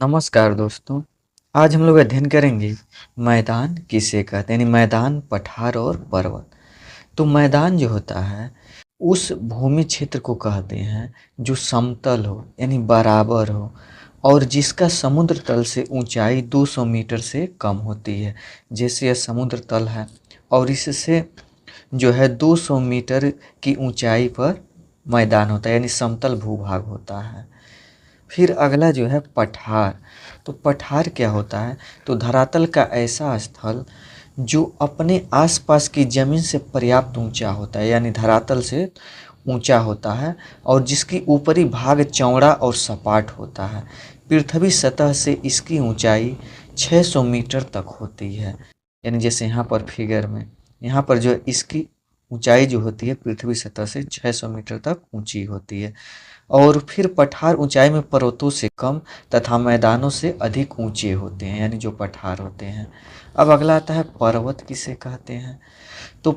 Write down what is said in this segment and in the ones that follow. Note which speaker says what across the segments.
Speaker 1: नमस्कार दोस्तों। आज हम लोग अध्ययन करेंगे मैदान किसे कहते हैं, यानी मैदान, पठार और पर्वत। तो मैदान जो होता है उस भूमि क्षेत्र को कहते हैं जो समतल हो, यानी बराबर हो, और जिसका समुद्र तल से ऊंचाई 200 मीटर से कम होती है। जैसे यह समुद्र तल है और इससे जो है 200 मीटर की ऊंचाई पर मैदान होता है, यानी समतल भूभाग होता है। फिर अगला जो है पठार। तो पठार क्या होता है? तो धरातल का ऐसा स्थल जो अपने आसपास की ज़मीन से पर्याप्त ऊंचा होता है, यानी धरातल से ऊंचा होता है, और जिसकी ऊपरी भाग चौड़ा और सपाट होता है। पृथ्वी सतह से इसकी ऊंचाई 600 मीटर तक होती है। यानी जैसे यहाँ पर फिगर में, यहाँ पर जो इसकी ऊंचाई जो होती है पृथ्वी सतह से 600 मीटर तक ऊंची होती है। और फिर पठार ऊंचाई में पर्वतों से कम तथा मैदानों से अधिक ऊंचे होते हैं, यानी जो पठार होते हैं। अब अगला आता है पर्वत किसे कहते हैं। तो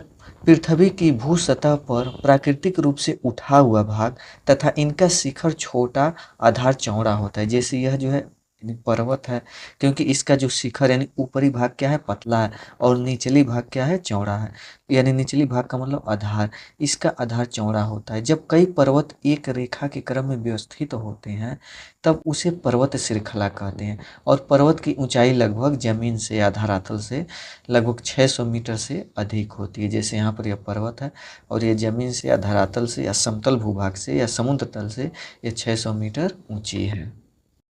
Speaker 1: पृथ्वी की भू सतह पर प्राकृतिक रूप से उठा हुआ भाग तथा इनका शिखर छोटा, आधार चौड़ा होता है। जैसे यह जो है यानी पर्वत है, क्योंकि इसका जो शिखर यानी ऊपरी भाग क्या है, पतला है, और निचली भाग क्या है, चौड़ा है। यानी निचली भाग का मतलब आधार, इसका आधार चौड़ा होता है। जब कई पर्वत एक रेखा के क्रम में व्यवस्थित होते हैं तब उसे पर्वत श्रृंखला कहते हैं। और पर्वत की ऊंचाई लगभग जमीन से या धरातल से लगभग 600 मीटर से अधिक होती है। जैसे यहाँ पर यह पर्वत है और ये ज़मीन से या धरातल से या समतल भूभाग से या समुद्र तल से ये 600 मीटर ऊंची है।